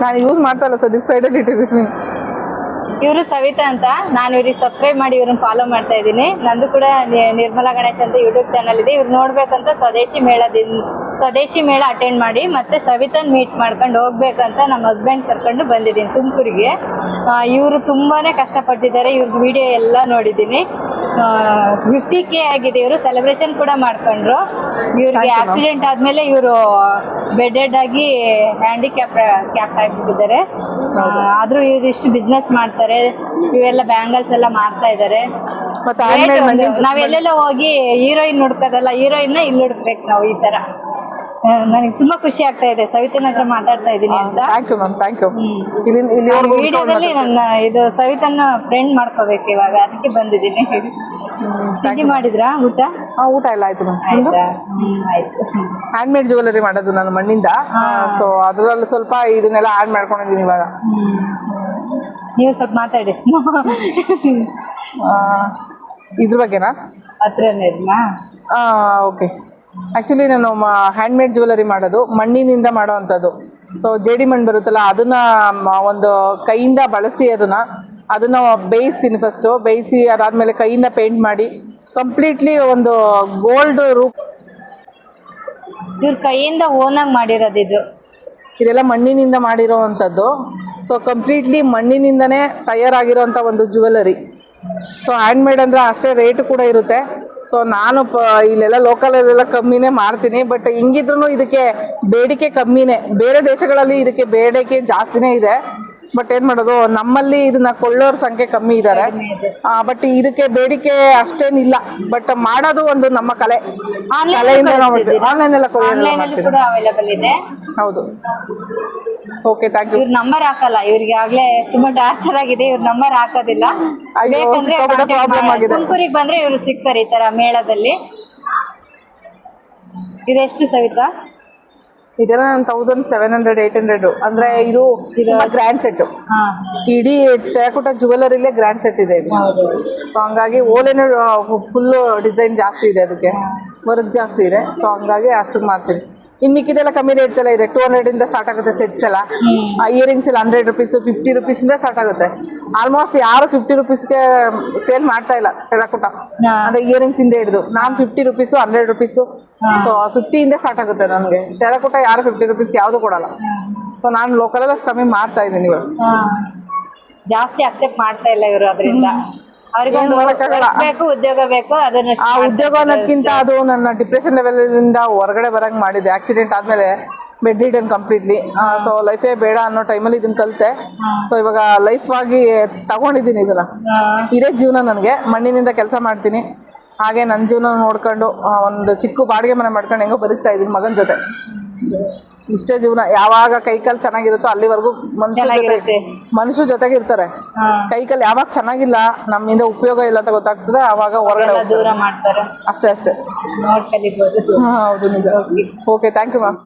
ನಾನು ಯೂಸ್ ಮಾಡ್ತಾ ಇಲ್ಲ ಸದ್ಯಕ್ಕೆ ಸೈಡಲ್ಲಿ ಇಟ್ಟಿದ್ದೀನಿ. ಇವರು ಸವಿತಾ ಅಂತ, ನಾನು ಇವ್ರಿಗೆ ಸಬ್ಸ್ಕ್ರೈಬ್ ಮಾಡಿ ಇವ್ರನ್ನ ಫಾಲೋ ಮಾಡ್ತಾ ಇದ್ದೀನಿ. ನಂದು ಕೂಡ ನಿರ್ಮಲಾ ಗಣೇಶ್ ಅಂತ ಯೂಟ್ಯೂಬ್ ಚಾನಲ್ ಇದೆ. ಇವ್ರು ನೋಡ್ಬೇಕಂತ ಸ್ವದೇಶಿ ಮೇಳ ಅಟೆಂಡ್ ಮಾಡಿ ಮತ್ತೆ ಸವಿತಾನ್ ಮೀಟ್ ಮಾಡ್ಕೊಂಡು ಹೋಗ್ಬೇಕಂತ ನಮ್ಮ ಹಸ್ಬೆಂಡ್ ಕರ್ಕೊಂಡು ಬಂದಿದ್ದೀನಿ ತುಮಕೂರಿಗೆ. ಇವರು ತುಂಬಾನೇ ಕಷ್ಟಪಟ್ಟಿದ್ದಾರೆ. ಇವ್ರದ್ದು ವಿಡಿಯೋ ಎಲ್ಲ ನೋಡಿದ್ದೀನಿ. 50K ಆಗಿದೆ. ಇವರು ಸೆಲೆಬ್ರೇಷನ್ ಕೂಡ ಮಾಡ್ಕೊಂಡ್ರು. ಇವ್ರಿಗೆ ಆಕ್ಸಿಡೆಂಟ್ ಆದ್ಮೇಲೆ ಇವರು ಬೆಡೆಡ್ ಆಗಿ ಹ್ಯಾಂಡಿಕ್ಯಾಪ್ ಆಗಿಬಿಟ್ಟಿದ್ದಾರೆ. ಆದ್ರೂ ಇವ್ರು ಇಷ್ಟು ಬಿಸ್ನೆಸ್ ಮಾಡ್ತಾರೆ. ಇವೆಲ್ಲ ಬ್ಯಾಂಗಲ್ಸ್ ಎಲ್ಲ ಮಾರ್ತಾ ಇದ್ದಾರೆ. ನಾವೆಲ್ಲೆಲ್ಲ ಹೋಗಿ ಹೀರೋಯಿನ್ ಹುಡ್ಕೋದಲ್ಲ, ಹೀರೋಯಿನ್ ಇಲ್ಲಿ ಹುಡುಕ್ಬೇಕು ನಾವು. ಈ ತರ ನನಗೆ ತುಂಬಾ ಖುಷಿ ಆಗ್ತಾ ಇದೆ. ಸವಿತನ ಹತ್ರ ಮಾತಾಡ್ತಾ ಇದ್ದೀನಿ ಅಂತ. ವಿಡಿಯೋದಲ್ಲಿ ನನ್ನ ಇದು ಸವಿತನ ಫ್ರೆಂಡ್ ಮಾಡ್ಕೋಬೇಕು ಇವಾಗ, ಅದಕ್ಕೆ ಬಂದಿದ್ದೀನಿ. ತಿಂಡಿ ಮಾಡಿದ್ರಾ? ಊಟ ಎಲ್ಲ ಆಯ್ತು ಮ್ಯಾಮ್. ಆಯ್ತು. ಹ್ಯಾಂಡ್ ಮೇಡ್ ಜ್ಯುವೆಲರಿ ಮಾಡೋದು ನಾನು ಮಣ್ಣಿಂದ. ಸೊ ಅದ್ರಲ್ಲಿ ಸ್ವಲ್ಪ ಇದನ್ನೆಲ್ಲ ಆಡ್ ಮಾಡ್ಕೊಂಡಿದ್ದೀನಿ ಇವಾಗ. ನೀವು ಸ್ವಲ್ಪ ಮಾತಾಡಿ. ಇದ್ರ ಬಗ್ಗೆನಾ? ಹತ್ರನೇ ಓಕೆ. ಆ್ಯಕ್ಚುಲಿ ನಾನು ಹ್ಯಾಂಡ್ ಮೇಡ್ ಜ್ಯುವೆಲರಿ ಮಾಡೋದು ಮಣ್ಣಿನಿಂದ ಮಾಡೋ ಅಂಥದ್ದು. ಸೊ ಜೇಡಿ ಮಣ್ಣು ಬರುತ್ತಲ್ಲ, ಅದನ್ನ ಒಂದು ಕೈಯಿಂದ ಬಳಸಿ ಅದನ್ನ ಬೇಯಿಸ್ತೀನಿ. ಫಸ್ಟು ಬೇಯಿಸಿ ಅದಾದಮೇಲೆ ಕೈಯಿಂದ ಪೇಂಟ್ ಮಾಡಿ ಕಂಪ್ಲೀಟ್ಲಿ ಒಂದು ಗೋಲ್ಡ್ ರೂಪ್. ಇವ್ರ ಕೈಯಿಂದ ಓನಾಗಿ ಮಾಡಿರೋದು ಇದೆಲ್ಲ ಮಣ್ಣಿನಿಂದ ಮಾಡಿರೋ ಅಂಥದ್ದು. ಸೊ ಕಂಪ್ಲೀಟ್ಲಿ ಮಣ್ಣಿನಿಂದನೇ ತಯಾರಾಗಿರೋಂಥ ಒಂದು ಜ್ಯುವೆಲರಿ. ಸೊ ಹ್ಯಾಂಡ್ ಮೇಡ್ ಅಂದರೆ ಅಷ್ಟೇ ರೇಟು ಕೂಡ ಇರುತ್ತೆ. ಸೊ ನಾನು ಇಲ್ಲೆಲ್ಲ ಲೋಕಲಲ್ಲೆಲ್ಲ ಕಮ್ಮಿನೇ ಮಾರ್ತೀನಿ. ಬಟ್ ಹಿಂಗಿದ್ರು ಇದಕ್ಕೆ ಬೇಡಿಕೆ ಕಮ್ಮಿನೇ. ಬೇರೆ ದೇಶಗಳಲ್ಲಿ ಇದಕ್ಕೆ ಬೇಡಿಕೆ ಜಾಸ್ತಿನೇ ಇದೆ. ಬಟ್ ಏನು ಮಾಡೋದು, ನಮ್ಮಲ್ಲಿ ಇದನ್ನ ಕೊಳ್ಳೋರ ಸಂಖ್ಯೆ ಕಮ್ಮಿ ಇದ್ದಾರೆ. ಬಟ್ ಇದಕ್ಕೆ ಬೇಡಿಕೆ ಅಷ್ಟೇನಿಲ್ಲ. ಬಟ್ ಮಾಡೋದು ಒಂದು ನಮ್ಮ ಕಲೆ. ಕಲೆಯಿಂದ ಆನ್ಲೈನ್ ಎಲ್ಲ ಅವೈಲೇಬಲ್. ಹೌದು. Okay, thank you. ಇವ್ರ ನಂಬರ್ ಹಾಕಲ್ಲ. ಇವ್ರಿಗೆ ಆಗ್ಲೇ ತುಂಬಾ ಟಾರ್ಚರ್ ಆಗಿದೆ. ಇವ್ರ ನಂಬರ್ ಹಾಕೋದಿಲ್ಲ. ತುಮಕೂರಿಗೆ ಬಂದ್ರೆ ಇವ್ರು ಸಿಗ್ತಾರೆ ಈ ತರ ಮೇಳದಲ್ಲಿ. ಇದೆಷ್ಟು ಸವಿತಾ? ಇದೆಲ್ಲ 1700-800 ಅಂದ್ರೆ ಇದು ಗ್ರ್ಯಾಂಡ್ ಸೆಟ್. ಇಡೀ ಟೆರಾಕೋಟ ಜ್ಯುವೆಲರಿಲೇ ಗ್ರ್ಯಾಂಡ್ ಸೆಟ್ ಇದೆ ಇದು. ಸೊ ಹಂಗಾಗಿ ಓಲೇನು ಫುಲ್ ಡಿಸೈನ್ ಜಾಸ್ತಿ ಇದೆ, ಅದಕ್ಕೆ ವರ್ಕ್ ಜಾಸ್ತಿ ಇದೆ. ಸೊ ಹಂಗಾಗಿ ಅಷ್ಟು ಮಾಡ್ತೀನಿ. ಇನ್ನು ಮಿಕ್ಕಿದೆಲ್ಲ ಕಮ್ಮಿ ರೇಟ್ ಎಲ್ಲ ಇದೆ. 200 ಸ್ಟಾರ್ಟ್ ಆಗುತ್ತೆ ಸೆಟ್ಸ್ ಎಲ್ಲ. ಇಯರಿಂಗ್ಸ್ ಎಲ್ಲ 100 ರೂಪೀಸ್, 50 ರೂಪೀಸಿಂದ ಸ್ಟಾರ್ಟ್ ಆಗುತ್ತೆ. ಆಲ್ಮೋಸ್ಟ್ ಯಾರು 50 ರೂಪೀಸ್ಗೆ ಸೇಲ್ ಮಾಡ್ತಾ ಇಲ್ಲ ಟೆರಾಕೋಟ. ಅಂದ್ರೆ ಇಯರಿಂಗ್ಸ್ ಇಂದ ಹಿಡಿದು ನಾನು 50 ರೂಪೀಸು, 100 ರೂಪೀಸು, ಸೊ 50 ಸ್ಟಾರ್ಟ್ ಆಗುತ್ತೆ ನನಗೆ. ಟೆರಾಕೋಟ ಯಾರು 50 ರೂಪೀಸ್ಗೆ ಯಾವುದು ಕೊಡಲ್ಲ. ಸೊ ನಾನು ಲೋಕಲ್ ಅಷ್ಟು ಕಮ್ಮಿ ಮಾಡ್ತಾ ಇದ್ದೀನಿ. ಇವಾಗ ಜಾಸ್ತಿ ಅಕ್ಸೆಪ್ಟ್ ಮಾಡ್ತಾ ಇಲ್ಲ ಇವರು. ಅದರಿಂದ ಉದ್ಯೋಗ ಬೇಕು. ಆ ಉದ್ಯೋಗ ಅನ್ನೋದಕ್ಕಿಂತ ಅದು ನನ್ನ ಡಿಪ್ರೆಷನ್ ಲೆವೆಲ್ ಇಂದ ಹೊರಗಡೆ ಬರಂಗ್ ಮಾಡಿದೆ. ಆಕ್ಸಿಡೆಂಟ್ ಆದ್ಮೇಲೆ ಬೆಡ್ ರಿಡನ್ ಕಂಪ್ಲೀಟ್ಲಿ. ಸೊ ಲೈಫೇ ಬೇಡ ಅನ್ನೋ ಟೈಮಲ್ಲಿ ಇದನ್ನ ಕಲಿತೆ. ಸೊ ಇವಾಗ ಲೈಫ್ ಆಗಿ ತಗೊಂಡಿದ್ದೀನಿ ಇದನ್ನ. ಇದೇ ಜೀವನ ನನಗೆ. ಮಣ್ಣಿನಿಂದ ಕೆಲಸ ಮಾಡ್ತೀನಿ, ಹಾಗೆ ನನ್ನ ಜೀವನ ನೋಡ್ಕೊಂಡು ಒಂದು ಚಿಕ್ಕ ಬಾಡಿಗೆ ಮನೆ ಮಾಡ್ಕೊಂಡು ಹೆಂಗೋ ಬದುಕ್ತಾ ಇದ್ದೀನಿ ಮಗನ ಜೊತೆ. ಇಷ್ಟೇ ಜೀವನ. ಯಾವಾಗ ಕೈಕಾಲು ಚೆನ್ನಾಗಿರುತ್ತೋ ಅಲ್ಲಿವರೆಗೂ ಮನುಷ್ಯರ ಜೊತೆಗೆ ಇರ್ತಾರೆ. ಕೈಕಾಲು ಯಾವಾಗ ಚೆನ್ನಾಗಿಲ್ಲ, ನಮ್ಮಿಂದ ಉಪಯೋಗ ಇಲ್ಲ ಅಂತ ಗೊತ್ತಾಗ್ತದೆ, ಆವಾಗ ಹೊರಗಡೆ ದೂರ ಮಾಡ್ತಾರೆ. ಅಷ್ಟೇ. ಹೌದು, ನಿಜ. Okay, thank you ma'am.